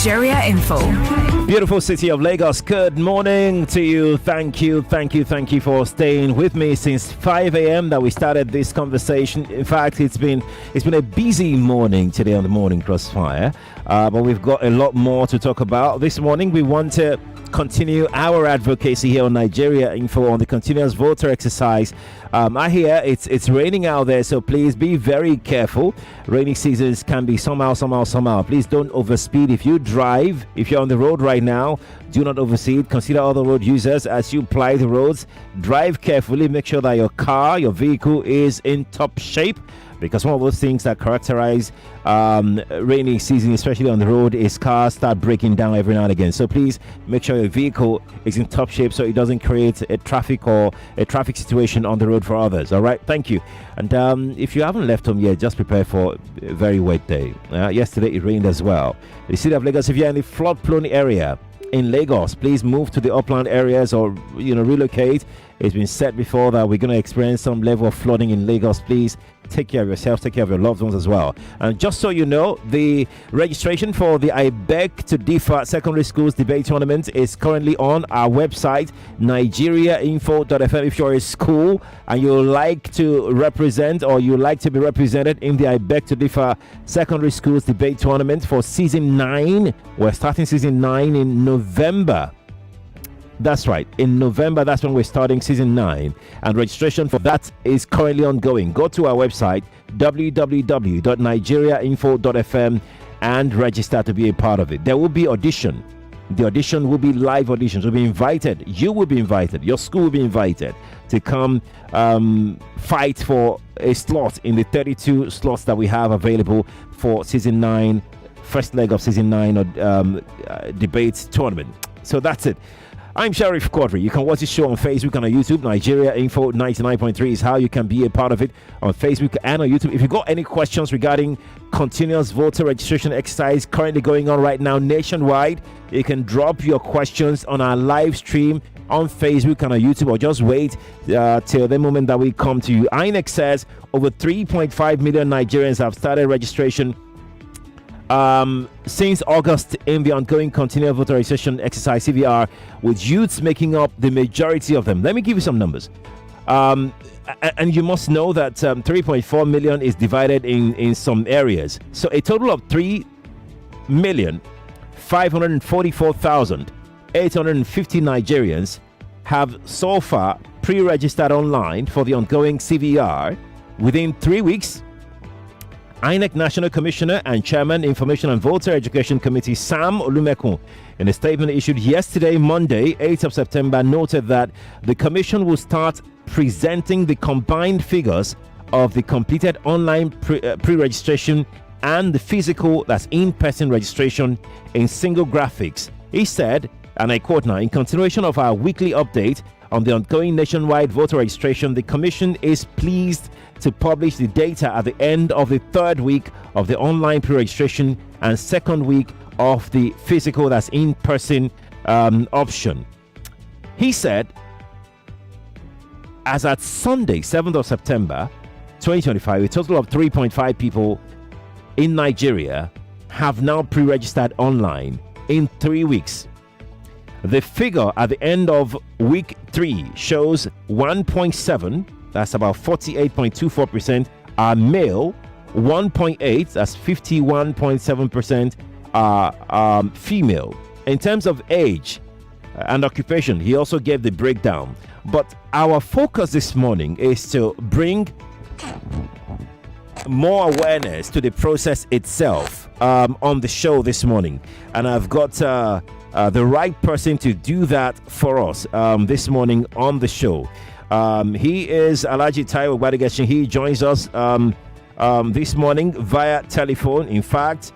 Nigeria Info. Beautiful city of Lagos, good morning to you. Thank you for staying with me since 5 a.m. that we started this conversation. In fact, it's been a busy morning today on the Morning Crossfire, but we've got a lot more to talk about. This morning, we want to continue our advocacy here on Nigeria Info on the continuous voter exercise. I hear it's raining out there, so please be very careful. Rainy seasons can be somehow. Please don't overspeed. If you drive, if you're on the road right now, do not overspeed. Consider other road users as you ply the roads. Drive carefully. Make sure that your vehicle is in top shape, because one of those things that characterize rainy season, especially on the road, is cars start breaking down every now and again. So please make sure your vehicle is in top shape so it doesn't create a traffic situation on the road for others. All right, thank you. And if you haven't left home yet, just prepare for a very wet day. Yesterday it rained as well. The city of Lagos, if you're in the flood-prone area in Lagos, please move to the upland areas or relocate. It's been said before that we're going to experience some level of flooding in Lagos. Please take care of yourselves, take care of your loved ones as well. And just so you know, the registration for the I Beg to Differ Secondary Schools Debate Tournament is currently on our website, nigeriainfo.fm. If you're a school and you like to represent or you like to be represented in the I Beg to Differ Secondary Schools Debate Tournament for Season 9, we're starting Season 9 in November. That's right. In November, that's when we're starting Season 9. And registration for that is currently ongoing. Go to our website, www.nigeriainfo.fm, and register to be a part of it. There will be audition. The audition will be live auditions. You'll be invited. You will be invited. Your school will be invited to come fight for a slot in the 32 slots that we have available for Season 9, first leg of Season 9 debate tournament. So that's it. I'm Sheriff Quadry. You can watch this show on Facebook and on YouTube. Nigeria Info 99.3 is how you can be a part of it on Facebook and on YouTube. If you've got any questions regarding continuous voter registration exercise currently going on right now nationwide, you can drop your questions on our live stream on Facebook and on YouTube, or just wait till the moment that we come to you. INEC says over 3.5 million Nigerians have started registration since August in the ongoing continuous voter registration exercise CVR, with youths making up the majority of them. Let me give you some numbers. And you must know that 3.4 million is divided in some areas. So a total of 3,544,850 Nigerians have so far pre-registered online for the ongoing CVR. Within 3 weeks, INEC National Commissioner and Chairman, Information and Voter Education Committee, Sam Olumekun, in a statement issued yesterday, Monday, 8th of September, noted that the Commission will start presenting the combined figures of the completed online pre-registration and the physical, that's in-person registration, in single graphics. He said, and I quote now, "In continuation of our weekly update on the ongoing nationwide voter registration, the Commission is pleased to publish the data at the end of the third week of the online pre-registration and second week of the physical, that's in-person option." He said, as at Sunday, 7th of September 2025, a total of 3.5 people in Nigeria have now pre-registered online in 3 weeks. The figure at the end of week 3 shows 1.7, that's about 48.24%, are male, 1.8, that's 51.7%, are female. In terms of age and occupation, he also gave the breakdown. But our focus this morning is to bring more awareness to the process itself on the show this morning. And I've got the right person to do that for us this morning on the show. He is Alhaji Taiwo Gbadegesin. He joins us this morning via telephone. In fact,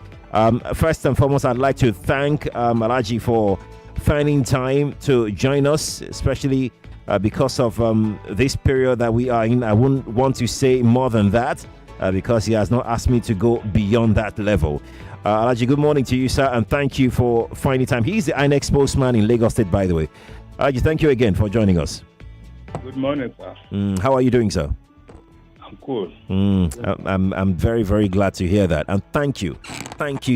first and foremost, I'd like to thank Alhaji for finding time to join us, especially because of this period that we are in. I wouldn't want to say more than that because he has not asked me to go beyond that level. Alhaji, good morning to you, sir, and thank you for finding time. He's the INEC spokesman in Lagos State, by the way. Alhaji, thank you again for joining us. Good morning, sir. How are you doing, sir? Cool. I'm very, very glad to hear that, and thank you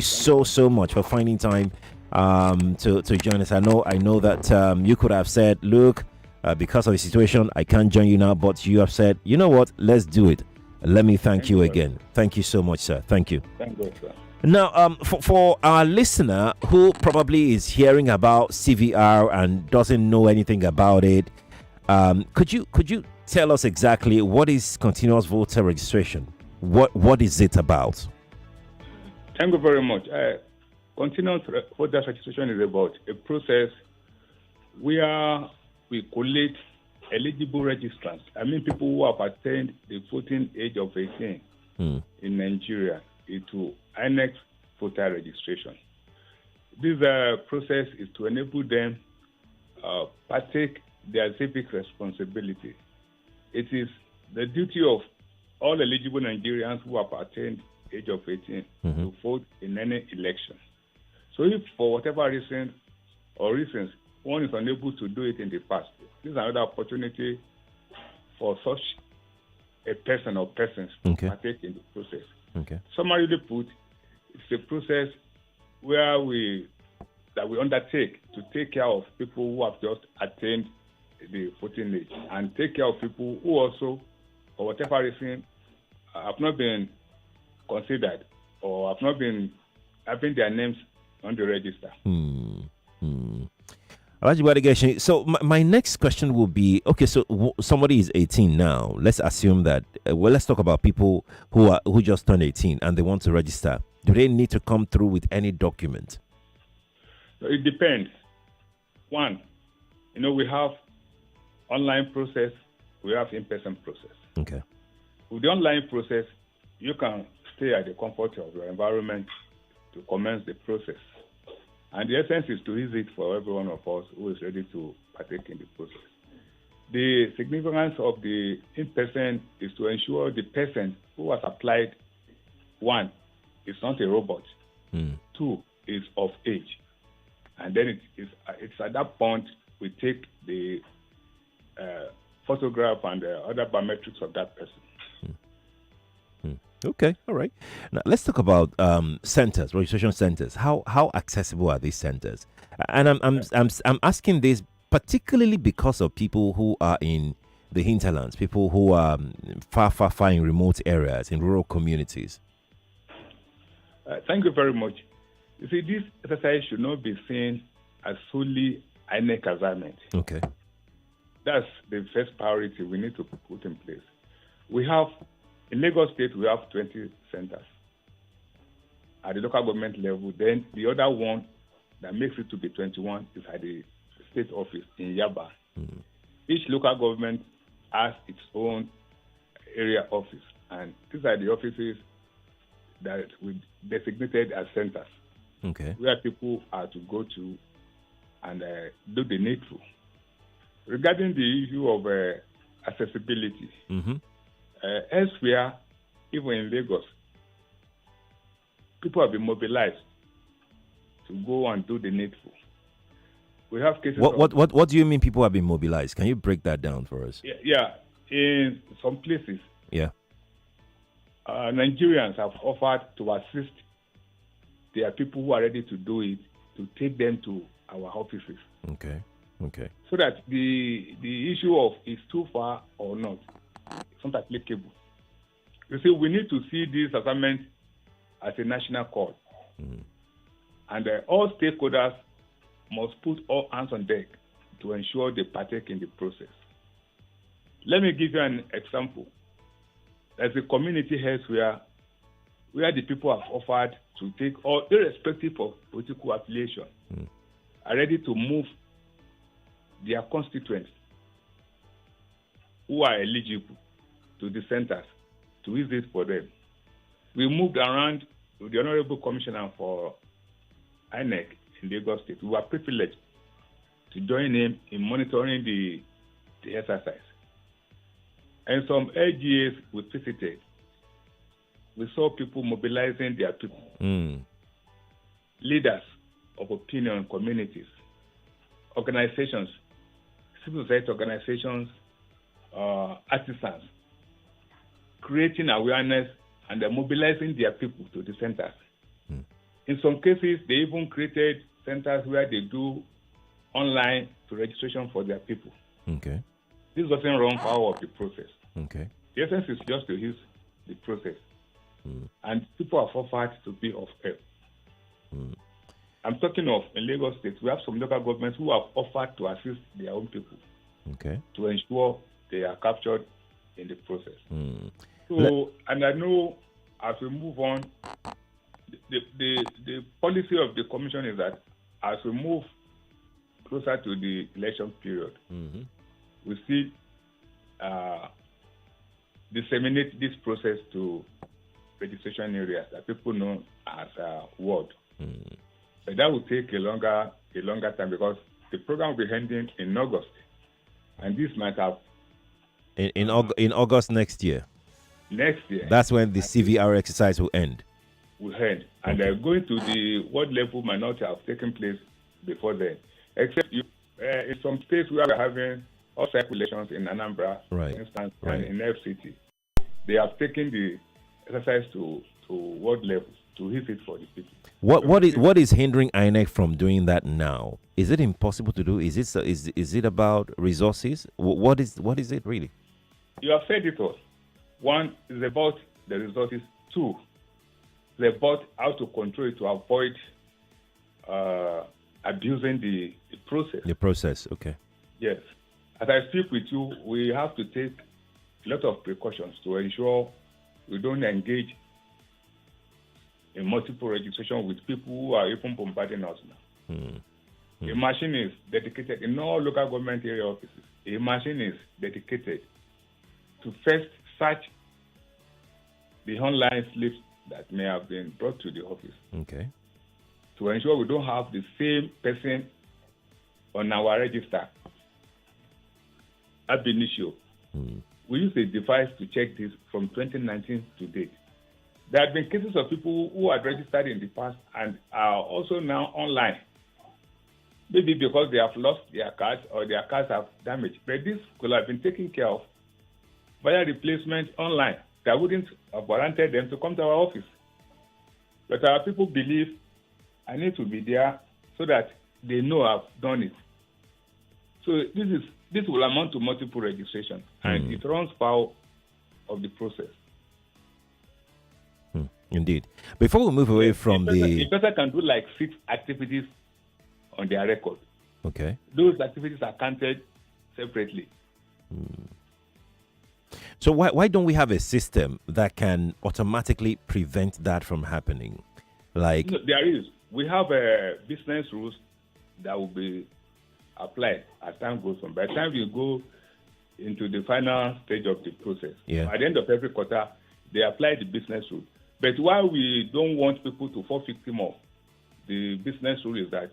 so much for finding time to join us. I know that you could have said, look, because of the situation, I can't join you now, but you have said, you know what, let's do it. Let me thank you again. Thank you so much, sir. Thank you. Thank you, sir. Now, for our listener who probably is hearing about CVR and doesn't know anything about it, could you tell us exactly what is continuous voter registration? What is it about? Thank you very much. Continuous voter registration is about a process where we collate eligible registrants. I mean, people who have attained the voting age of 18 in Nigeria into INEC voter registration. This process is to enable them partake their civic responsibility. It is the duty of all eligible Nigerians who have attained age of 18 to vote in any election. So if for whatever reason or reasons one is unable to do it in the past, this is another opportunity for such a person or persons to partake in the process. Summarily put, it's a process where we undertake to take care of people who have just attained the voting age and take care of people who also, for whatever reason, have not been considered or have not been having their names on the register. Alhaji Gbadegesin, so my next question will be, okay, so somebody is 18 now. Let's assume that, let's talk about people who just turned 18 and they want to register. Do they need to come through with any document? It depends. One, we have online process, we have in-person process. Okay. With the online process, you can stay at the comfort of your environment to commence the process. And the essence is to ease it for every one of us who is ready to partake in the process. The significance of the in-person is to ensure the person who has applied, one, is not a robot, two, is of age. And then it's at that point we take the photograph and the other biometrics of that person. Okay, all right. Now let's talk about centers, registration centers. How accessible are these centers? And I'm asking this particularly because of people who are in the hinterlands, people who are far in remote areas, in rural communities. Thank you very much. You see, this exercise should not be seen as solely INEC assignment. Okay. That's the first priority we need to put in place. We have, in Lagos State, we have 20 centers at the local government level. Then the other one that makes it to be 21 is at the state office in Yaba. Each local government has its own area office, and these are the offices that we designated as centers, where people are to go to and do the needful. Regarding the issue of accessibility, elsewhere, even in Lagos, people have been mobilized to go and do the needful. We have cases. What do you mean people have been mobilized? Can you break that down for us? Yeah. In some places, Nigerians have offered to assist their people who are ready to do it, to take them to our offices. Okay. So that the issue of is too far or not is not applicable. You see, we need to see this assignment as a national call. And all stakeholders must put all hands on deck to ensure they partake in the process. Let me give you an example. There's a community elsewhere where the people have offered to take, all irrespective of political affiliation, are ready to move their constituents who are eligible to the centers to use it for them. We moved around with the Honorable Commissioner for INEC in Lagos State. We were privileged to join him in monitoring the exercise. And some LGAs we visited, we saw people mobilizing their people, leaders of opinion communities, organizations, civil society organizations, artisans, creating awareness and mobilizing their people to the centers. In some cases, they even created centers where they do online to registration for their people. Okay. This doesn't run foul of the process. Okay. The essence is just to use the process. And people have offered to be of help. I'm talking of in Lagos State, we have some local governments who have offered to assist their own people to ensure they are captured in the process. So, and I know as we move on, the policy of the commission is that as we move closer to the election period, we see disseminate this process to registration areas that people know as ward. But that will take a longer time because the program will be ending in August, and this might have in August next year. Next year. That's when the CVR exercise will end. And going to the ward level might not have taken place before then. Except in some states where we're having all circulations in Anambra, for instance, and in FCT, they have taken the exercise to ward levels to hit it for the people. What is hindering INEC from doing that now? Is it impossible to do? Is it about resources? What is it really? You have said it all. One is about the resources. Two, it's about how to control it to avoid abusing the process. The process, okay. Yes. As I speak with you, we have to take a lot of precautions to ensure we don't engage in multiple registration with people who are even bombarding us now. A machine is dedicated in all local government area offices. A machine is dedicated to first search the online slips that may have been brought to the office. Okay. To ensure we don't have the same person on our register ab initio. We use a device to check this from 2019 to date. There have been cases of people who had registered in the past and are also now online. Maybe because they have lost their cards or their cards have damaged. But this could have been taken care of via replacement online that wouldn't have warranted them to come to our office. But our people believe I need to be there so that they know I've done it. So this will amount to multiple registration, and it runs foul of the process. Indeed. Before we move away from the person can do like 6 activities on their record. Okay. Those activities are counted separately. So why don't we have a system that can automatically prevent that from happening? Like there is. We have business rules that will be applied as time goes on. By the time we go into the final stage of the process, at the end of every quarter, they apply the business rule. But why we don't want people to fall victim of the business rule is that,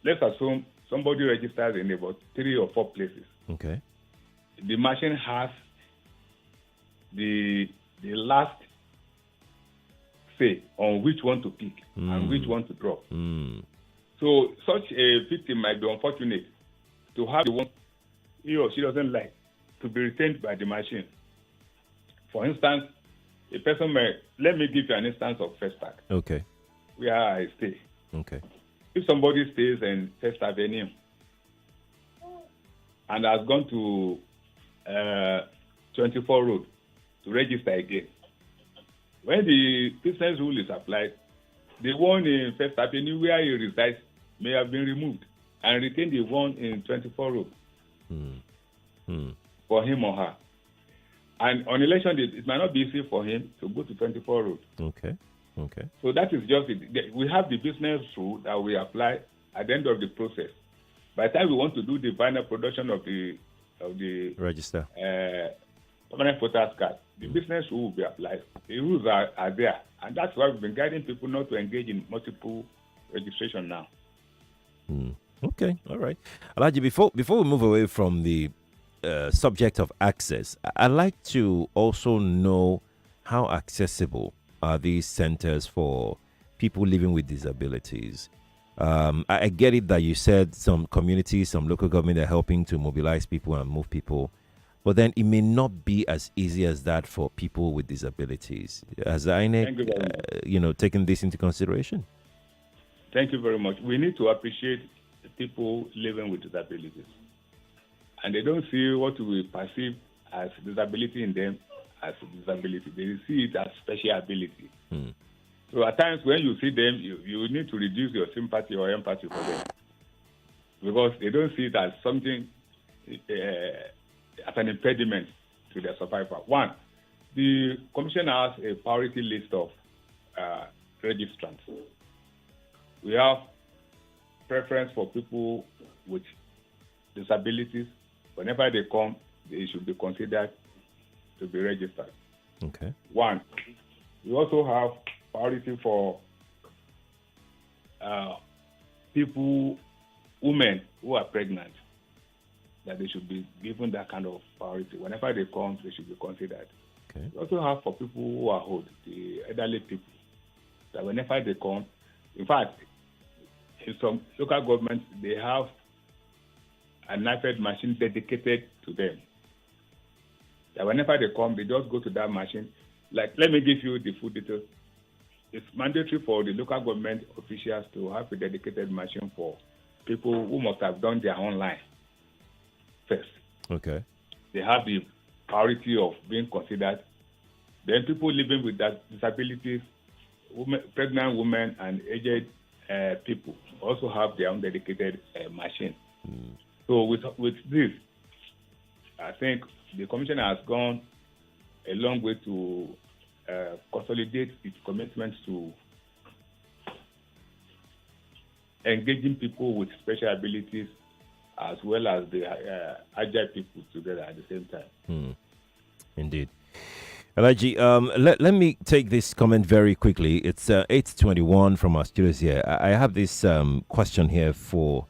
let's assume somebody registers in about 3 or 4 places. Okay. The machine has the last say on which one to pick and which one to drop. So such a victim might be unfortunate to have the one he or she doesn't like to be retained by the machine. For instance, a person may, let me give you an instance of First Park. Okay. Where I stay. Okay. If somebody stays in First Avenue and has gone to 24 Road to register again, when the business rule is applied, the one in First Avenue where he resides may have been removed and retain the one in 24 Road for him or her. And on election day, it might not be easy for him to go to 24 Road. Okay. Okay. So that is just it. We have the business rule that we apply at the end of the process. By the time we want to do the final production of the register permanent voters card, the business rule will be applied. The rules are there, and that's why we've been guiding people not to engage in multiple registration now. Okay, all right. Alhaji, before we move away from the subject of access, I'd like to also know how accessible are these centers for people living with disabilities. I get it that you said some communities, some local government are helping to mobilize people and move people But then it may not be as easy as that for people with disabilities. Has the Thank you very much. INEC, taken this into consideration? Thank you very much. We need to appreciate the people living with disabilities. And they don't see what we perceive as disability in them as disability. They see it as special ability. So at times when you see them, you need to reduce your sympathy or empathy for them. Because they don't see it as something, as an impediment to their survival. One, the Commission has a priority list of registrants. We have preference for people with disabilities. Whenever they come, they should be considered to be registered. Okay. One, we also have priority for people, women who are pregnant, that they should be given that kind of priority. Whenever they come, they should be considered. Okay. We also have for people who are old, the elderly people, that whenever they come, in fact, in some local governments, they have a NIFED machine dedicated to them. That whenever they come, they just go to that machine. Like, let me give you the full details. It's mandatory for the local government officials to have a dedicated machine for people who must have done their online first. Okay. They have the priority of being considered. Then people living with that disabilities, pregnant women and aged people also have their own dedicated machine. So with this, I think the Commission has gone a long way to consolidate its commitments to engaging people with special abilities as well as the agile people together at the same time. Indeed. Alhaji, let me take this comment very quickly. It's 8:21 from our studios here. I have this question here for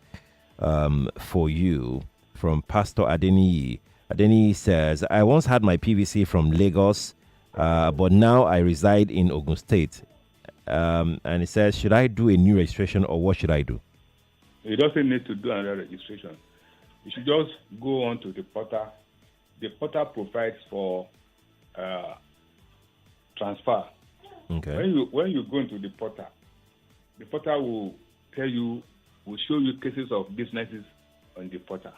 you from Pastor Adeniyi. Adeniyi says, I once had my PVC from Lagos, but now I reside in Ogun State. And it says, should I do a new registration or what should I do? You doesn't need to do another registration. You should just go on to the portal. The portal provides for transfer. Okay. When you go into the portal will tell you, will show you cases of businesses on the portal.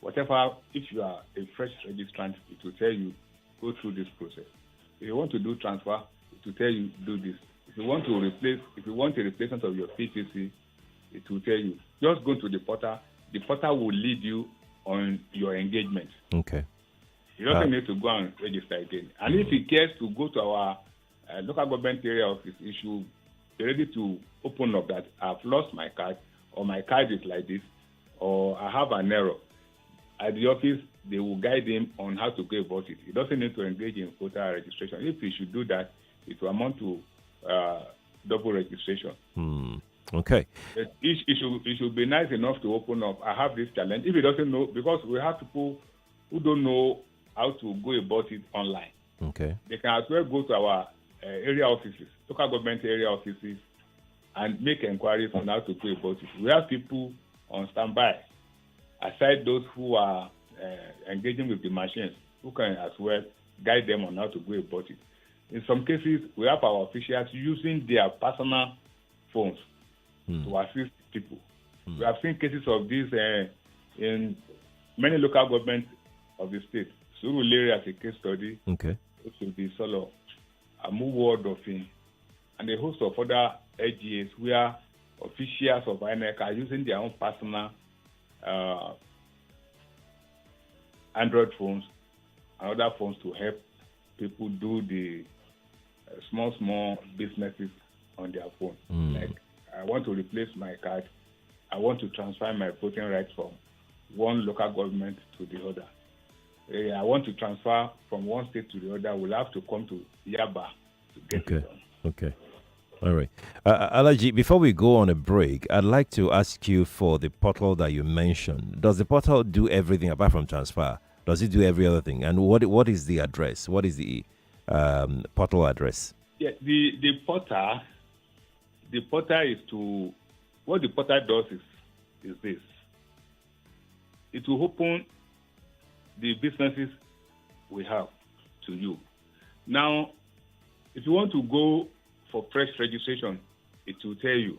Whatever, if you are a fresh registrant, it will tell you, go through this process. If you want to do transfer, it will tell you, do this. If you want a replacement of your PPC, it will tell you, just go to the portal. The portal will lead you on your engagement. Okay. You don't need to go and register again. And if he cares to go to our local government area office, he should be ready to open up that I've lost my card, or my card is like this, or I have an error. At the office, they will guide him on how to go about it. He doesn't need to engage in voter registration. If he should do that, it will amount to double registration. Okay. But it should be nice enough to open up. I have this challenge. If he doesn't know, because we have people who don't know how to go about it online. Okay. They can as well go to our area offices, local government area offices, and make inquiries on how to go about it. We have people on standby, aside those who are engaging with the machines, who can as well guide them on how to go about it. In some cases, we have our officials using their personal phones to assist people. We have seen cases of this in many local governments of the state. Surulere as a case study. Okay. It will be Solo, Amuwo, Dolphin, and a host of other LGAs where officials of INEC are using their own personal Android phones and other phones to help people do the small businesses on their phone. Like, I want to replace my card. I want to transfer my voting rights from one local government to the other. I want to transfer from one state to the other. We'll have to come to Yaba to get it done. Okay. All right. Alhaji, before we go on a break, I'd like to ask you for the portal that you mentioned. Does the portal do everything apart from transfer? Does it do every other thing? And what is the address? What is the portal address? Yeah, the portal is to, what the portal does is this. It will open the businesses we have to you. Now, if you want to go for fresh registration, it will tell you.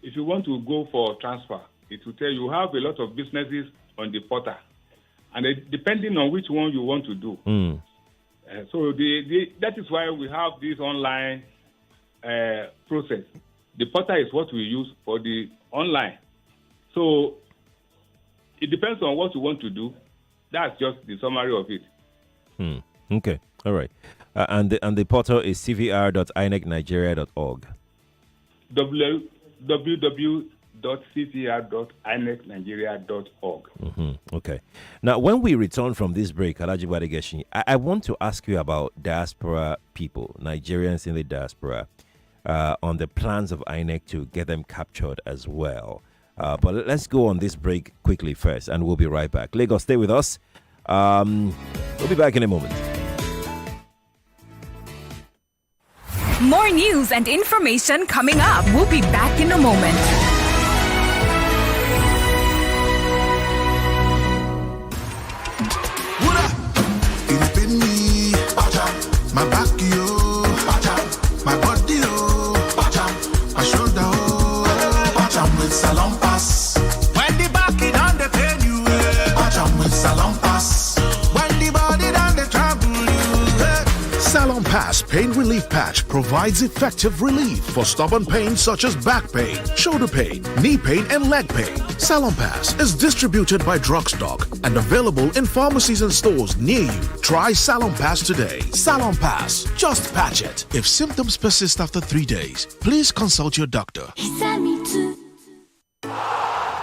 If you want to go for transfer, it will tell you. You have a lot of businesses on the portal. And depending on which one you want to do. So that is why we have this online process. The portal is what we use for the online. So it depends on what you want to do. That's just the summary of it. Okay. All right. And the portal is cvr.inecnigeria.org. www.cvr.inecnigeria.org. Okay. Now, when we return from this break, Alhaji Gbadegesin, I want to ask you about diaspora people, Nigerians in the diaspora, on the plans of INEC to get them captured as well. But let's go on this break quickly first, and we'll be right back. Lagos, stay with us. We'll be back in a moment. More news and information coming up. We'll be back in a moment. My back, yo, my body, oh, my shoulder, oh, with Salon Pass. When the back it on the pain you, with Salon Pass. When the body on the trouble you, Salon Pass Pain Relief Patch provides effective relief for stubborn pain such as back pain, shoulder pain, knee pain, and leg pain. Salon Pass is distributed by Drugstock and available in pharmacies and stores near you. Try Salon Pass today. Salon Pass, just patch it. If symptoms persist after 3 days, please consult your doctor.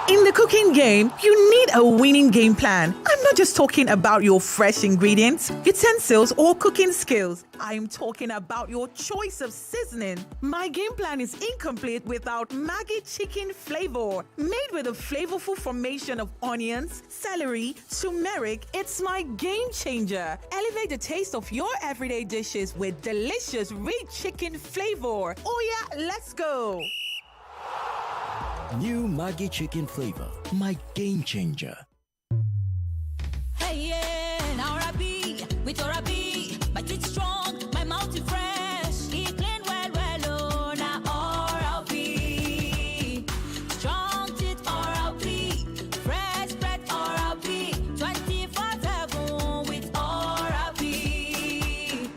In the cooking game, you need a winning game plan. I'm not just talking about your fresh ingredients, utensils, or cooking skills. I'm talking about your choice of seasoning. My game plan is incomplete without Maggi chicken flavor. Made with a flavorful formation of onions, celery, turmeric, it's my game changer. Elevate the taste of your everyday dishes with delicious, rich chicken flavor. Oh yeah, let's go. New Maggi chicken flavor, my game changer. Hey yeah, now Rabi, with Rabi, my teeth strong, my mouth is fresh, it clean well, oh, now Oral-B. Strong teeth Oral-B, fresh bread Oral-B, 24/7 with Oral-B.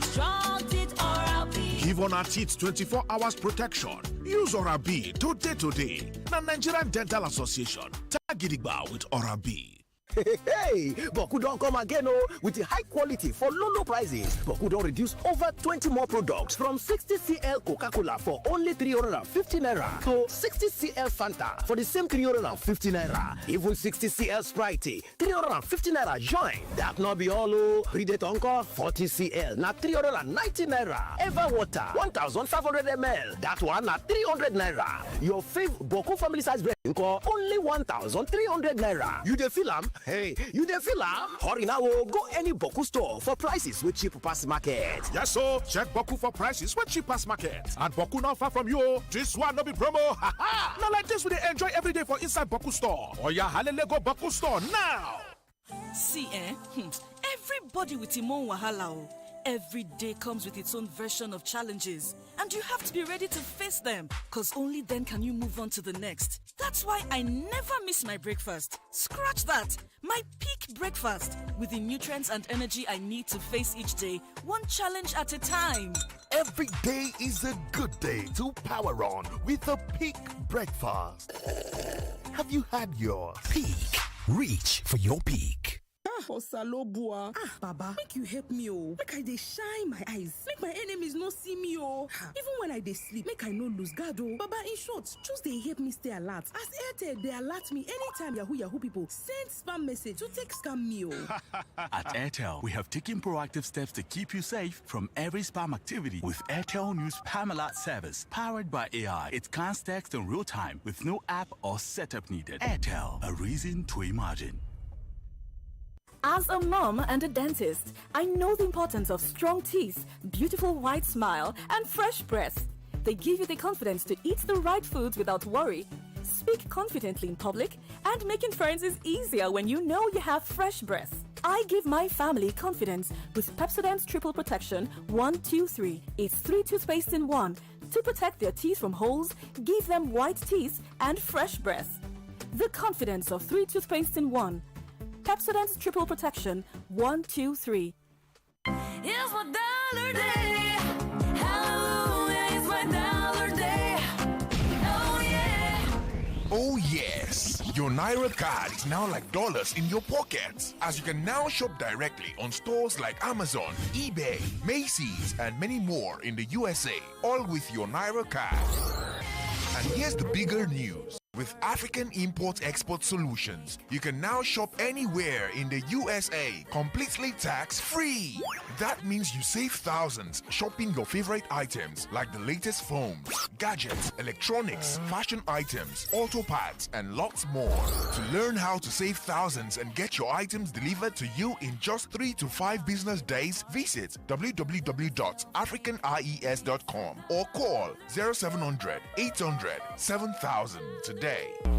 Strong teeth Oral-B. Give on our teeth 24 hours protection. Use Oral-B today. Na Nigerian Dental Association. Tagidigba with Oral-B. Hey, Boku don't come again, with the high quality for low prices. Boku don't reduce over 20 more products from 60 cl Coca-Cola for only 350 naira to 60 cl Fanta for the same 350 naira. Even 60 cl Sprite, 350 naira join. That not be all, Predator encore 40 cl, na 390 naira. Ever Water, 1500 ml, that one na 300 naira. Your favorite Boku family size bread, only 1300 naira. You dey feel am? Hey, you dey feel am? Hurry now, go any Boku store for prices with cheap pass market. Yes, so check Boku for prices with cheap pass market. And Boku not far from you. This one no be promo. Now like this we dey enjoy every day for inside Boku store. Oh yeah, halele go Boku store now. See, everybody with him own wahala. Every day comes with its own version of challenges, and you have to be ready to face them, because only then can you move on to the next. That's why I never miss my breakfast. Scratch that. My peak breakfast, with the nutrients and energy I need to face each day, one challenge at a time. Every day is a good day to power on with a peak breakfast. Have you had your peak? Reach for your peak. Baba, make you help me, make I dey shine my eyes, make my enemies no see me, even when I dey sleep, make I no lose guard, Baba, in short, choose dey help me stay alert. As Airtel, they alert me anytime Yahoo people send spam message to take scam me, At Airtel, we have taken proactive steps to keep you safe from every spam activity with Airtel News Spam Alert service, powered by AI. It scans text in real time with no app or setup needed. Airtel, a reason to imagine. As a mom and a dentist, I know the importance of strong teeth, beautiful white smile, and fresh breath. They give you the confidence to eat the right foods without worry, speak confidently in public, and making friends is easier when you know you have fresh breath. I give my family confidence with Pepsodent's Triple Protection 1, 2, 3. It's 3 toothpaste in 1 to protect their teeth from holes, give them white teeth and fresh breath. The confidence of 3 toothpaste in 1. Pepsodent's Triple Protection 1, 2, 3. It's my dollar day. Hallelujah, it's my dollar day. Oh yeah. Oh yes, your Naira card is now like dollars in your pocket, as you can now shop directly on stores like Amazon, eBay, Macy's, and many more in the USA, all with your Naira card. And here's the bigger news. With African Import-Export Solutions, you can now shop anywhere in the USA, completely tax-free. That means you save thousands shopping your favorite items like the latest phones, gadgets, electronics, fashion items, auto parts, and lots more. To learn how to save thousands and get your items delivered to you in just 3 to 5 business days, visit www.africanies.com or call 0700 800 7000 today.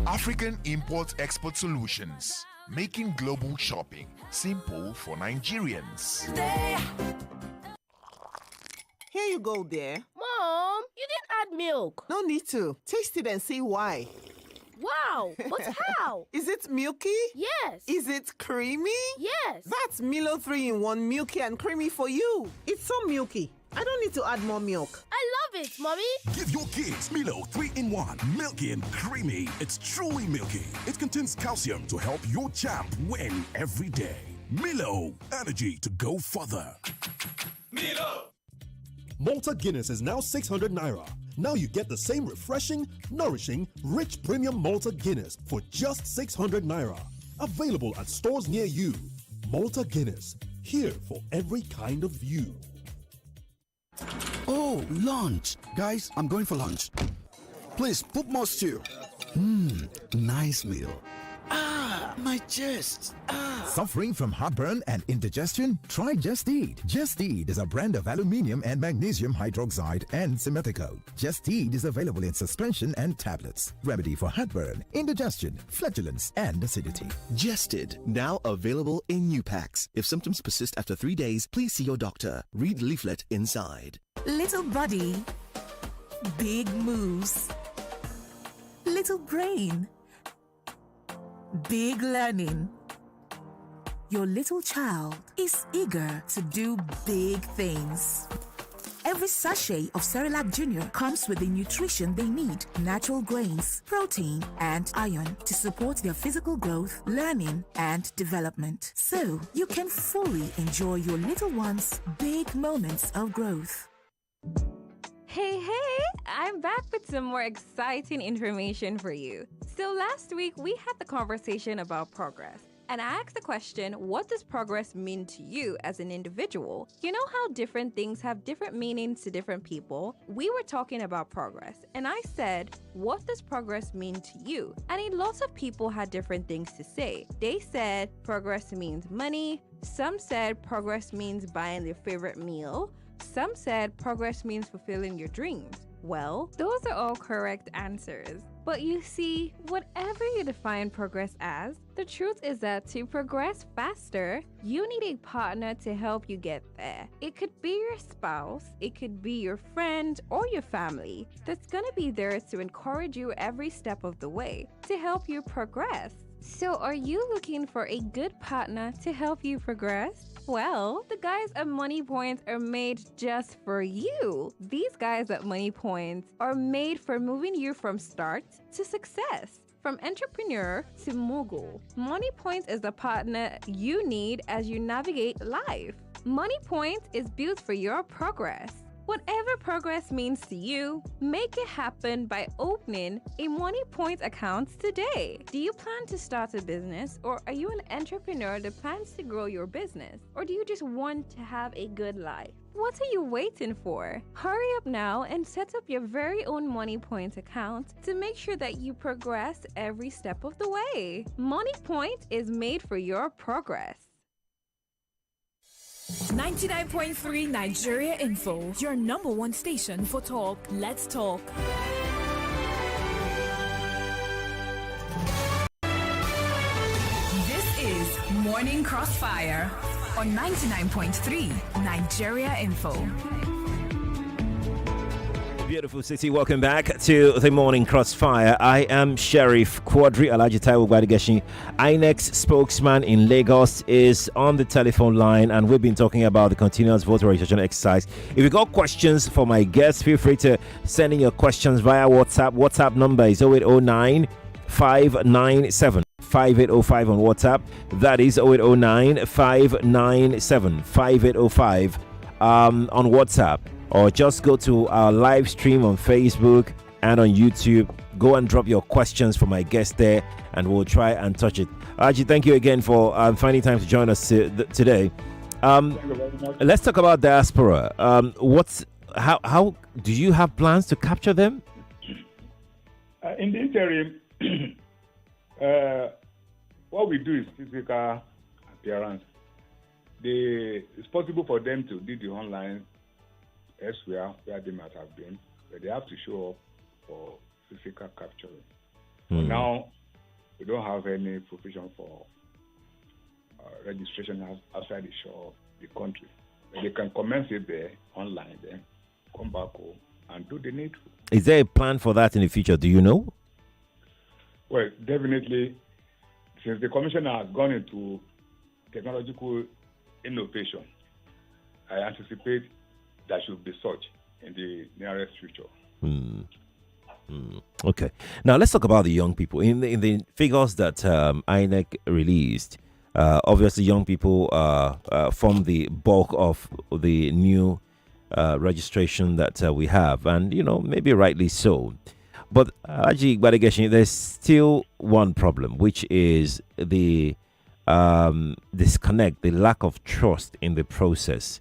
African Import-Export Solutions, making global shopping simple for Nigerians. Here you go, dear. Mom, you didn't add milk. No need to. Taste it and see why. Wow, but how? Is it milky? Yes. Is it creamy? Yes. That's Milo 3-in-1 milky and creamy for you. It's so milky. I don't need to add more milk. I love it, Mommy. Give your kids Milo 3-in-1, milky and creamy. It's truly milky. It contains calcium to help your champ win every day. Milo, energy to go further. Milo! Malta Guinness is now 600 Naira. Now you get the same refreshing, nourishing, rich premium Malta Guinness for just 600 Naira. Available at stores near you. Malta Guinness, here for every kind of you. Oh, lunch. Guys, I'm going for lunch. Please, put more stew. Nice meal. My chest. Suffering from heartburn and indigestion? Try Just Eat. Just Eat is a brand of aluminium and magnesium hydroxide and simethicone. Just Eat is available in suspension and tablets. Remedy for heartburn, indigestion, flatulence, and acidity. Jested, now available in new packs. If symptoms persist after 3 days, please see your doctor. Read leaflet inside. Little body, big moves. Little brain, big learning. Your little child is eager to do big things. Every sachet of Cerelac Junior comes with the nutrition they need: natural grains, protein, and iron to support their physical growth, learning, and development. So you can fully enjoy your little one's big moments of growth. Hey, I'm back with some more exciting information for you. So last week, we had the conversation about progress. And I asked the question, what does progress mean to you as an individual? You know how different things have different meanings to different people? We were talking about progress, and I said, what does progress mean to you? And a lot of people had different things to say. They said progress means money. Some said progress means buying their favorite meal. Some said progress means fulfilling your dreams. Well, those are all correct answers. But you see, whatever you define progress as, the truth is that to progress faster, you need a partner to help you get there. It could be your spouse, it could be your friend or your family that's gonna be there to encourage you every step of the way, to help you progress. So are you looking for a good partner to help you progress? Well, the guys at Money Points are made just for you. These guys at Money Points are made for moving you from start to success, from entrepreneur to mogul. Money Points is the partner you need as you navigate life. Money Points is built for your progress. Whatever progress means to you, make it happen by opening a Money Points account today. Do you plan to start a business, or are you an entrepreneur that plans to grow your business? Or do you just want to have a good life? What are you waiting for? Hurry up now and set up your very own Money Points account to make sure that you progress every step of the way. Money Point is made for your progress. 99.3 Nigeria Info, your number one station for talk. Let's talk. This is Morning Crossfire on 99.3 Nigeria Info. Beautiful city, welcome back to the Morning Crossfire. I am Sheriff Quadry. Alhaji Taiwo Gbadegesin, INEC spokesman in Lagos, is on the telephone line, and we've been talking about the continuous voter registration exercise. If you got questions for my guests, feel free to send in your questions via WhatsApp. WhatsApp number is 0809 597 5805 on WhatsApp. That is 0809 597 5805 on WhatsApp. Or just go to our live stream on Facebook and on YouTube. Go and drop your questions for my guest there, and we'll try and touch it. Alhaji, thank you again for finding time to join us today. Let's talk about Diaspora. How do you have plans to capture them? In the interim, what we do is physical appearance. It's possible for them to do the online elsewhere where they might have been, but they have to show up for physical capturing. But now, we don't have any provision for registration outside the shore of the country. But they can commence it there online, then come back home and do the needful. Is there a plan for that in the future? Do you know? Well, definitely, since the commissioner has gone into technological innovation, I anticipate that should be such in the nearest future. Okay. Now let's talk about the young people. In the figures that INEC released, obviously young people form the bulk of the new registration that we have, and maybe rightly so. But Alhaji Gbadegesin, there's still one problem, which is the disconnect, the lack of trust in the process.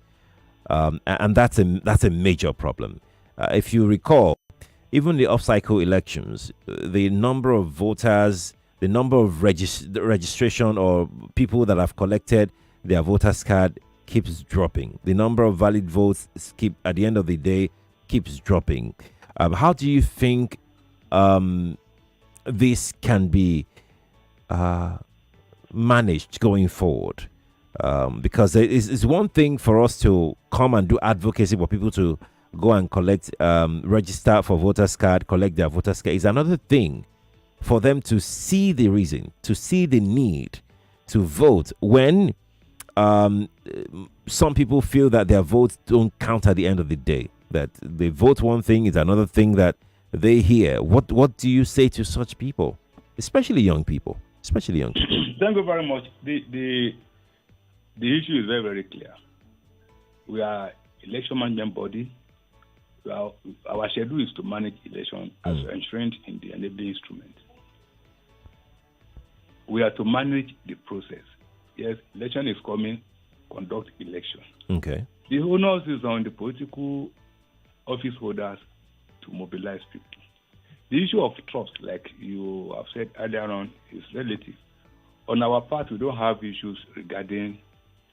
And that's a major problem. If you recall, even the off-cycle elections, the number of voters, the number of registration or people that have collected their voters card keeps dropping. The number of valid votes at the end of the day keeps dropping. How do you think this can be managed going forward? Because it's one thing for us to come and do advocacy for people to go and collect, register for voters card, collect their voters card. It's another thing for them to see the reason, to see the need to vote when some people feel that their votes don't count at the end of the day. That they vote one thing is another thing that they hear. What do you say to such people, especially young people? Thank you very much. The issue is very, very clear. We are election management body. Our schedule is to manage election as enshrined in the enabling instrument. We are to manage the process. Yes, election is coming, conduct election. Okay. The onus is on the political office holders to mobilize people. The issue of trust, like you have said earlier on, is relative. On our part, we don't have issues regarding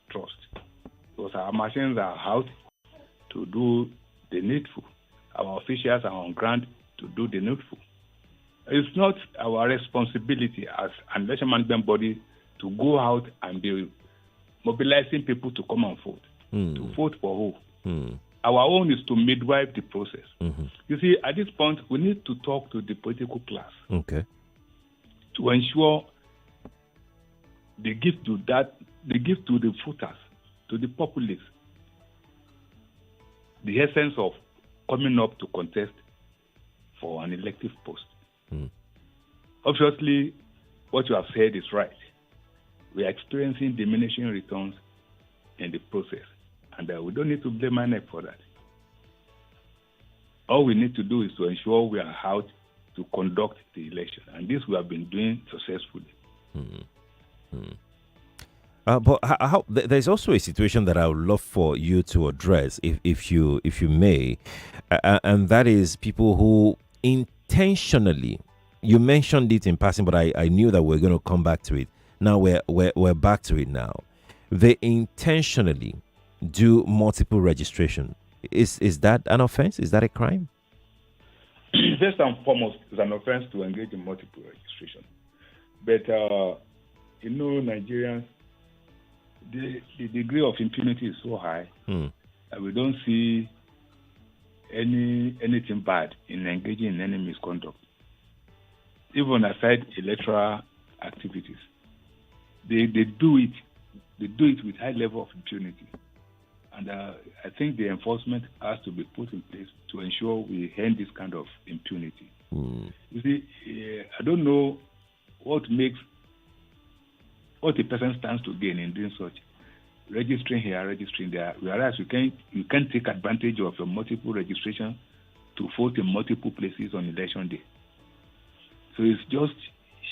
trust, because our machines are out to do the needful. Our officials are on ground to do the needful. It's not our responsibility as an election management body to go out and be mobilizing people to come and vote. To vote for who? Our own is to midwife the process. You see, at this point, we need to talk to the political class to ensure they give to the voters, to the populace, the essence of coming up to contest for an elective post. Obviously, what you have said is right. We are experiencing diminishing returns in the process, and we don't need to blame INEC for that. All we need to do is to ensure we are out to conduct the election, and this we have been doing successfully. But there's also a situation that I would love for you to address, if you may, and that is people who intentionally. You mentioned it in passing, but I knew that we're going to come back to it. Now we're back to it now. They intentionally do multiple registration. Is that an offense? Is that a crime? First and foremost, it's an offense to engage in multiple registration. But Nigerians, the degree of impunity is so high that we don't see anything bad in engaging in any misconduct. Even aside electoral activities, they do it. They do it with high level of impunity, and I think the enforcement has to be put in place to ensure we end this kind of impunity. You see, I don't know what a person stands to gain in doing such, registering here, registering there, whereas you can't take advantage of your multiple registration to vote in multiple places on election day. So it's just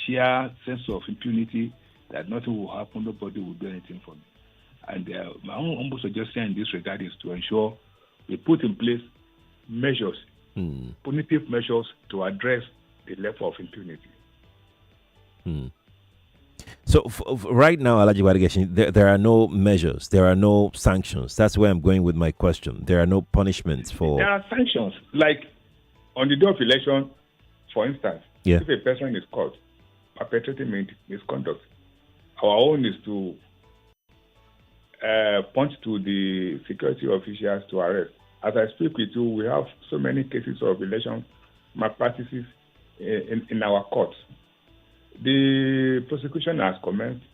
sheer sense of impunity that nothing will happen, nobody will do anything for me. And my own humble suggestion in this regard is to ensure we put in place measures, punitive measures to address the level of impunity. So right now, Alhaji Gbadegesin, there are no measures, there are no sanctions. That's where I'm going with my question. There are no punishments for... There are sanctions. Like on the day of election, for instance, if a person is caught perpetrating misconduct, our own is to point to the security officials to arrest. As I speak with you, we have so many cases of election malpractices in our courts. The prosecution has commenced,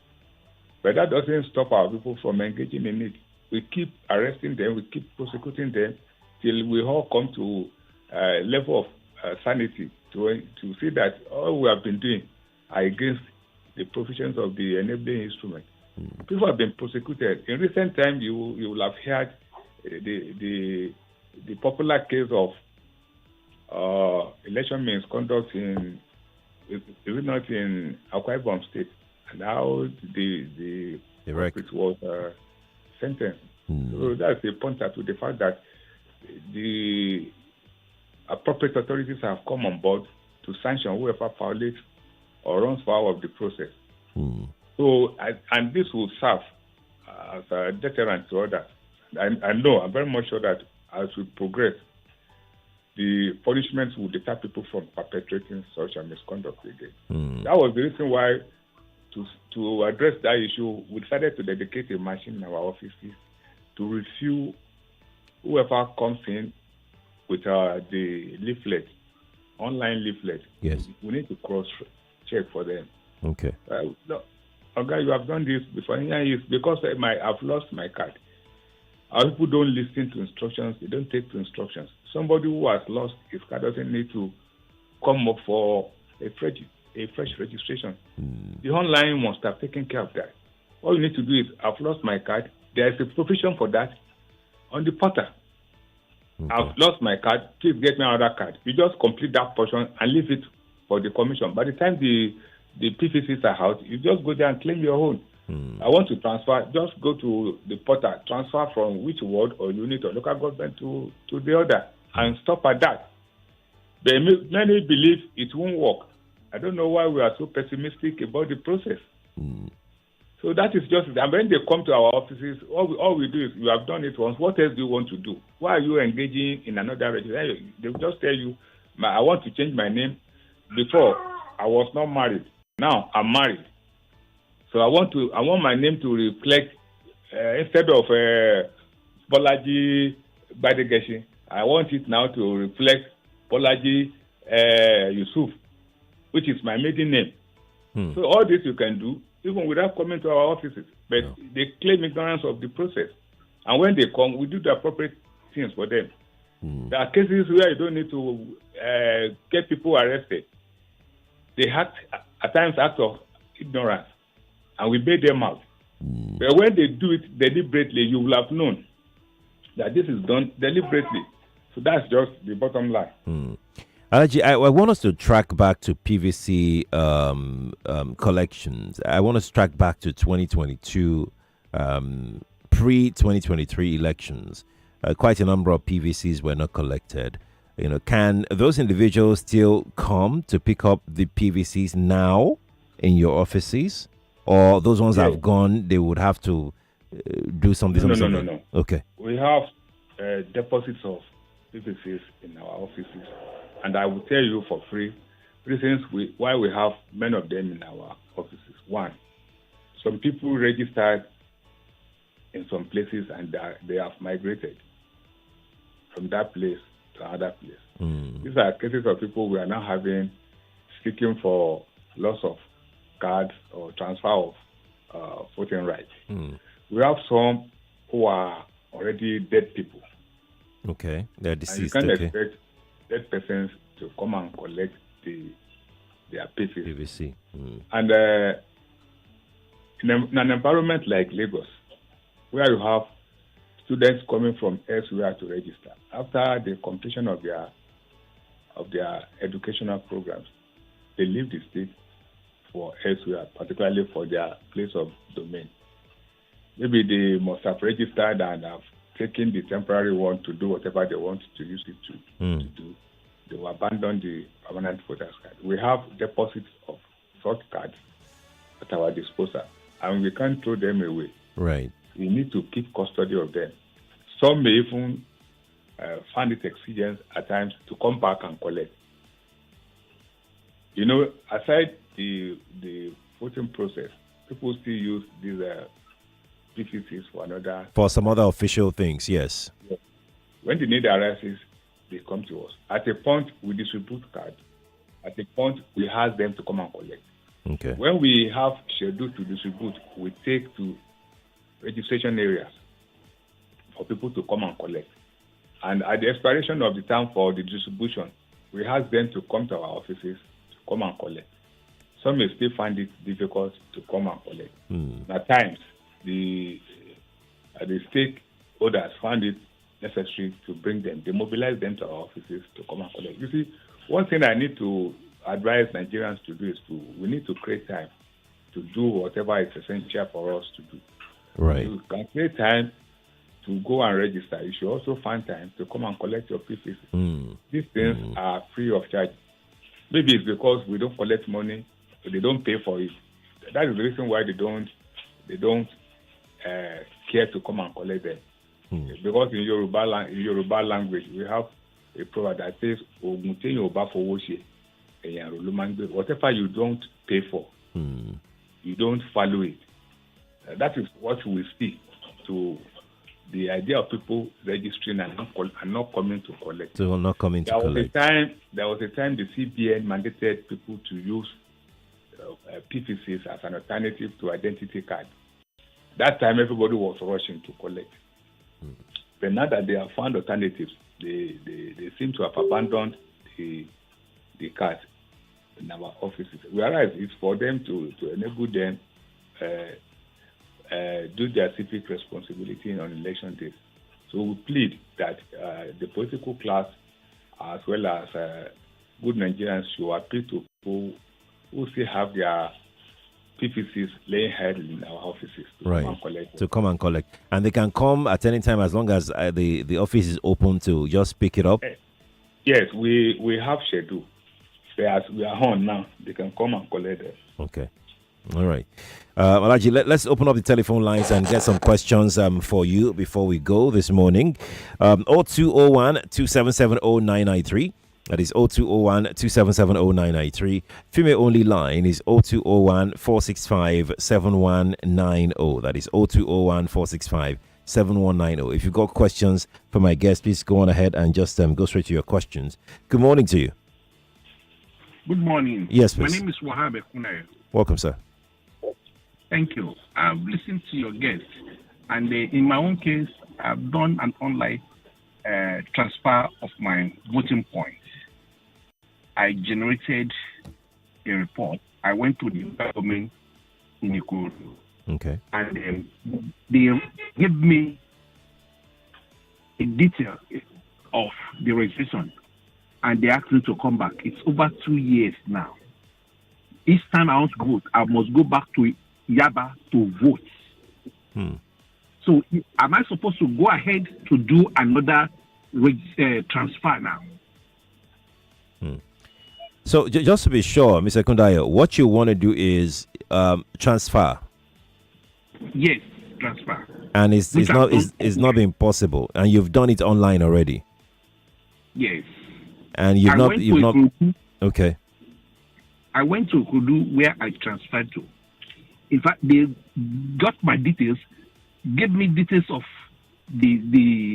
but that doesn't stop our people from engaging in it. We keep arresting them, we keep prosecuting them till we all come to a level of sanity to see that all we have been doing are against the provisions of the enabling instrument. People have been prosecuted. In recent times, you will have heard the popular case of election misconduct in, is it not in Akwa Ibom State, and how the culprit was sentenced. So that's a pointer to the fact that the appropriate authorities have come on board to sanction whoever violates or runs foul of the process. So, and this will serve as a deterrent to others. I know, I'm very much sure that as we progress, the punishments will deter people from perpetrating such a misconduct again. That was the reason why, to address that issue, we decided to dedicate a machine in our offices to review whoever comes in with the leaflet, online leaflet. Yes. We need to cross-check for them. Okay. Okay, you have done this before. It's because I've lost my card. Our people don't listen to instructions. They don't take to instructions. Somebody who has lost his card doesn't need to come up for a fresh registration. The online must have taken care of that. All you need to do is, I've lost my card. There is a provision for that on the portal. I've lost my card. Please get me another card. You just complete that portion and leave it for the commission. By the time the PVCs are out, you just go there and claim your own. I want to transfer, just go to the portal, transfer from which ward or unit or local government to the other, and stop at that. Many believe it won't work. I don't know why we are so pessimistic about the process. So that is just it. And when they come to our offices, all we do is, you have done it once, what else do you want to do? Why are you engaging in another registration? They will just tell you, I want to change my name. Before, I was not married. Now, I'm married. So I want my name to reflect, instead of Bolaji Gbadegesin, I want it now to reflect Bolaji Yusuf, which is my maiden name. So all this you can do, even without coming to our offices. But they claim ignorance of the process. And when they come, we do the appropriate things for them. There are cases where you don't need to get people arrested. They at times act of ignorance, and we bail them out. But when they do it deliberately, you will have known that this is done deliberately. So that's just the bottom line. Alhaji, I want us to track back to PVC collections. I want us to track back to 2022, pre-2023 elections. Quite a number of PVCs were not collected. Can those individuals still come to pick up the PVCs now in your offices? Or those ones that have gone, they would have to do something? No. Okay. We have deposits of PVCs in our offices. And I will tell you for free reasons why we have many of them in our offices. One, some people registered in some places and they have migrated from that place to another place. These are cases of people we are now seeking for loss of cards or transfer of voting rights. We have some who are already dead people. Okay, they're deceased. And you can't expect dead persons to come and collect their PVC. And in an environment like Lagos, where you have students coming from elsewhere to register, after the completion of their educational programs, they leave the state for elsewhere, particularly for their place of domain. Maybe they must have registered and have taken the temporary one to do whatever they want to use it to do. They will abandon the permanent voters card. We have deposits of such cards at our disposal, and we can't throw them away. Right. We need to keep custody of them. Some may even find it exigent at times to come back and collect. You know, aside the voting process, people still use these PVCs for some other official things. Yes. When the need arises, they come to us. At a point, we distribute cards. At a point, we ask them to come and collect. Okay. When we have scheduled to distribute, we take to registration areas for people to come and collect. And at the expiration of the time for the distribution, we ask them to come to our offices to come and collect. Some may still find it difficult to come and collect. At times, the stakeholders find it necessary to bring them. They mobilize them to our offices to come and collect. You see, one thing I need to advise Nigerians to do is we need to create time to do whatever is essential for us to do. Right. You can create time to go and register. You should also find time to come and collect your PVC. These things are free of charge. Maybe it's because we don't collect money, or they don't pay for it. That is the reason why they don't care to come and collect them. Because in Yoruba language, we have a proverb that says, whatever you don't pay for, you don't follow it. That is what we speak to the idea of people registering and not coming to collect. So not coming to collect. There was a time the CBN mandated people to use PVCs as an alternative to identity card. That time, everybody was rushing to collect. But now that they have found alternatives, they seem to have abandoned the card in our offices. Whereas it's for them to enable them do their civic responsibility on election days. So we plead that the political class, as well as good Nigerians, should appeal to people who still have their PVCs laying held in our offices to come and collect. To come and collect. And they can come at any time as long as the office is open to just pick it up? Yes, we have schedule. As we are on now, they can come and collect it. Okay. All right. Alhaji, let's open up the telephone lines and get some questions for you before we go this morning. 0201 277 0993. That is 0201 277 0993. Female only line is 0201 465 7190. That is 0201 465 7190. If you've got questions for my guest, please go on ahead and just go straight to your questions. Good morning to you. Good morning. Yes, please. My name is Wahab Ekunaya. Welcome, sir. Thank you. I've listened to your guest, and in my own case, I've done an online transfer of my voting points. I generated a report. I went to the government in Ikorodu. Okay. And they gave me a detail of the registration, and they asked me to come back. It's over 2 years now. Each time I want to vote, I must go back to Yaba to vote. So am I supposed to go ahead to do another transfer now? So just to be sure, Mr. Kundayo, what you want to do is transfer. Yes, transfer. And it's not been possible, and you've done it online already. Yes. And you've not. Okay. I went to Kudu where I transferred to. In fact, they got my details. gave me details of the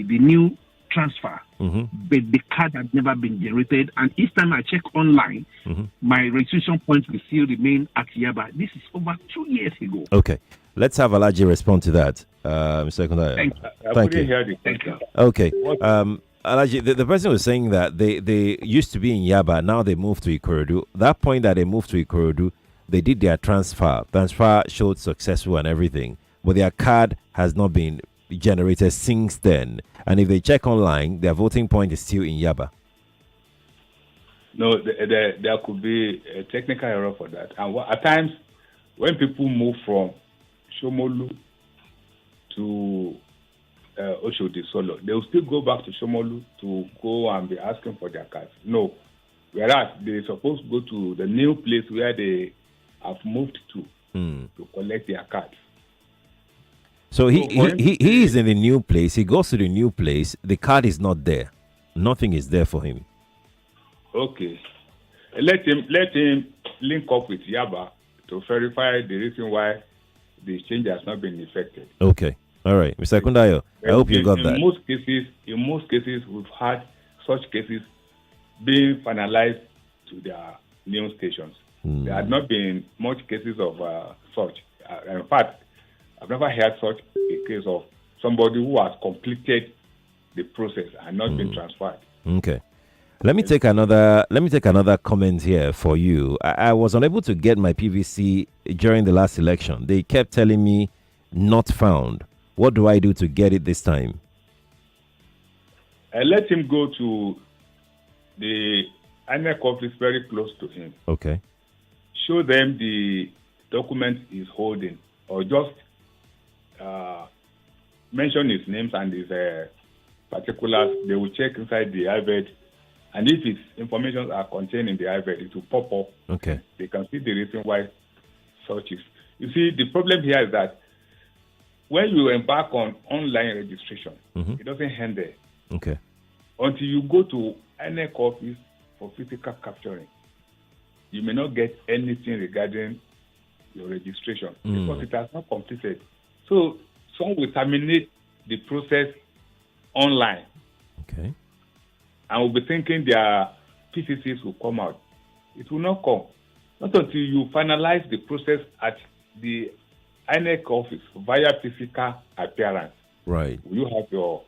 new transfer, Mm-hmm. but the card had never been generated. And each time I check online, Mm-hmm. my registration points will still remain at Yaba. This is over 2 years ago. Okay. Let's have Alhaji respond to that. Mr. Kundaya. Thank Thank you. you. Thank you. Okay. Alhaji, the person was saying that they used to be in Yaba, now they moved to Ikorodu. That point that they moved to Ikorodu, they did their transfer. Transfer showed successful and everything, but their card has not been generated since then. And if they check online, their voting point is still in Yaba. No, there could be a technical error for that. And at times, when people move from Shomolu to Oshodi Solo, they will still go back to Shomolu to go and be asking for their cards. No. Whereas they're supposed to go to the new place where they have moved to collect their cards. So he is in the new place. He goes to the new place. The card is not there. Nothing is there for him. Okay. Let him link up with Yaba to verify the reason why the change has not been effected. Okay. All right. Mr. Kundayo, I hope you got that. In most cases, we've had such cases being finalized to their new stations. There had not been much cases of such. In fact, I've never heard such a case of somebody who has completed the process and not been transferred. Okay. Let me take another comment here for you. I was unable to get my PVC during the last election. They kept telling me not found. What do I do to get it this time? Let him go to the INEC office very close to him. Okay. Show them the document he's holding, or just mention his names and his particulars. They will check inside the IVED, and if his information are contained in the IVED, it will pop up. Okay. They can see the reason why such is. You see, the problem here is that when you embark on online registration, it doesn't end there. Okay. Until you go to INEC office for physical capturing, you may not get anything regarding your registration because it has not completed. So some will terminate the process online. Okay. And will be thinking their PCCs will come out. It will not come. Not until you finalize the process at the INEC office via physical appearance. Right. Will you have your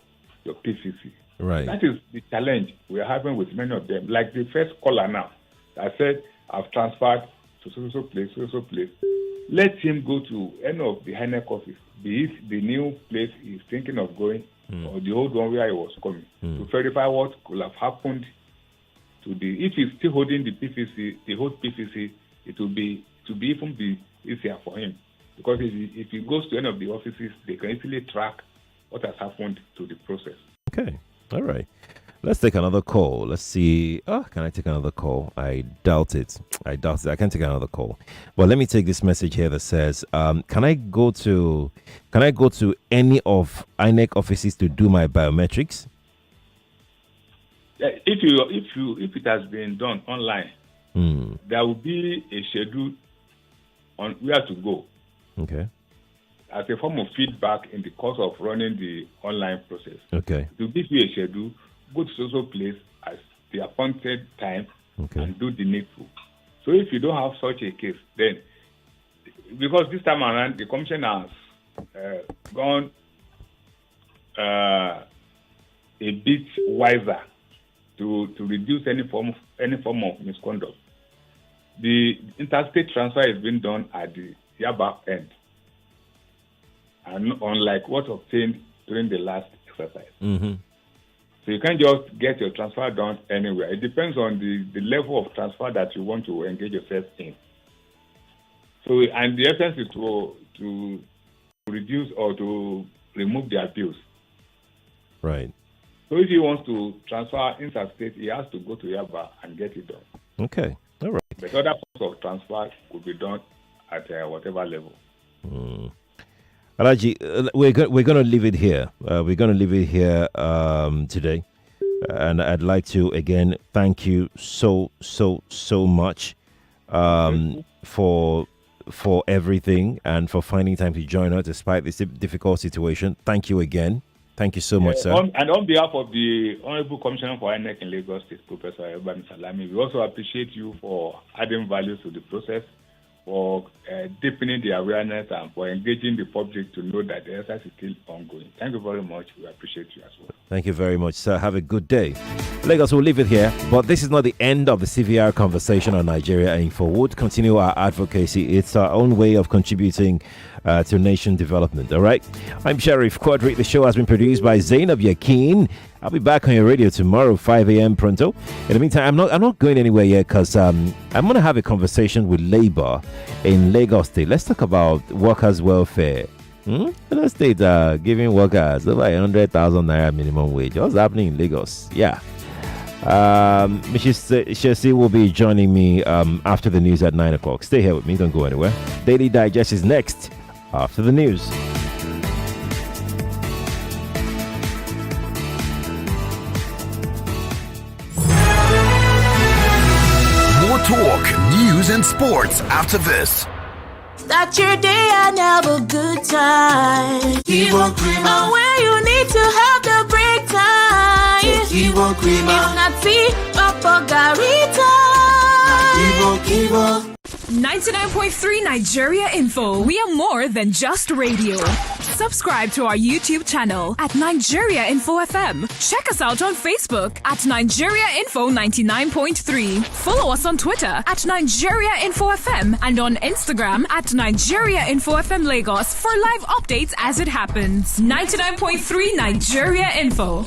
PCC? Right. That is the challenge we are having with many of them. Like the first caller now, I said, I've transferred to so place. Let him go to any of the INEC office, be it the new place he's thinking of going or the old one where he was coming, to verify what could have happened to the. If he's still holding the PCC, the whole PCC, it will be even be easier for him, because if he goes to any of the offices, they can easily track what has happened to the process. Okay. All right. Let's take another call. Let's see. Oh, can I take another call? I doubt it. I can't take another call. But let me take this message here that says, can I go to any of INEC offices to do my biometrics? If it has been done online, there will be a schedule on where to go. Okay. As a form of feedback in the course of running the online process. Okay. To give you a schedule, go to social place at the appointed time and do the needful. So if you don't have such a case, then because this time around the commission has gone a bit wiser to reduce any form of misconduct. The interstate transfer is being done at the Yaba end, and unlike what obtained during the last exercise. So you can't just get your transfer done anywhere. It depends on the level of transfer that you want to engage yourself in. So, and the essence is to reduce or to remove the abuse. Right. So if he wants to transfer interstate, he has to go to Yaba and get it done. Okay. All right. But other forms of transfer could be done at whatever level. Alhaji, we're going to leave it here. We're going to leave it here today. And I'd like to, again, thank you so much for for everything and for finding time to join us despite this difficult situation. Thank you again. Thank you so much, sir. And on behalf of the Honorable Commissioner for INEC in Lagos State, Professor Ebami Salami, we also appreciate you for adding value to the process, for deepening the awareness, and for engaging the public to know that the exercise is still ongoing. Thank you very much. We appreciate you as well. Thank you very much, sir. Have a good day. Lagos, we'll leave it here. But this is not the end of the CVR conversation on Nigeria Info. We'll continue our advocacy. It's our own way of contributing to nation development. All right. I'm Sheriff Quadry. The show has been produced by Zainab Yakin. I'll be back on your radio tomorrow, 5 a.m. pronto. In the meantime, I'm not going anywhere yet because I'm going to have a conversation with Labour in Lagos State. Let's talk about workers' welfare. Lagos State giving workers over 100,000 naira minimum wage. What's happening in Lagos? Yeah. Mrs. Shesi will be joining me after the news at 9 o'clock. Stay here with me. Don't go anywhere. Daily Digest is next after the news. More talk, news, and sports after this. Start your day and have a good time. Kivo Creamer. And where you need to have the break time. Kivo Creamer. If not tea, Papa Garita. Kivo. 99.3 Nigeria Info. We are more than just radio. Subscribe to our YouTube channel at Nigeria Info FM. Check us out on Facebook at Nigeria Info 99.3. Follow us on Twitter at Nigeria Info FM and on Instagram at Nigeria Info FM Lagos for live updates as it happens. 99.3 Nigeria Info.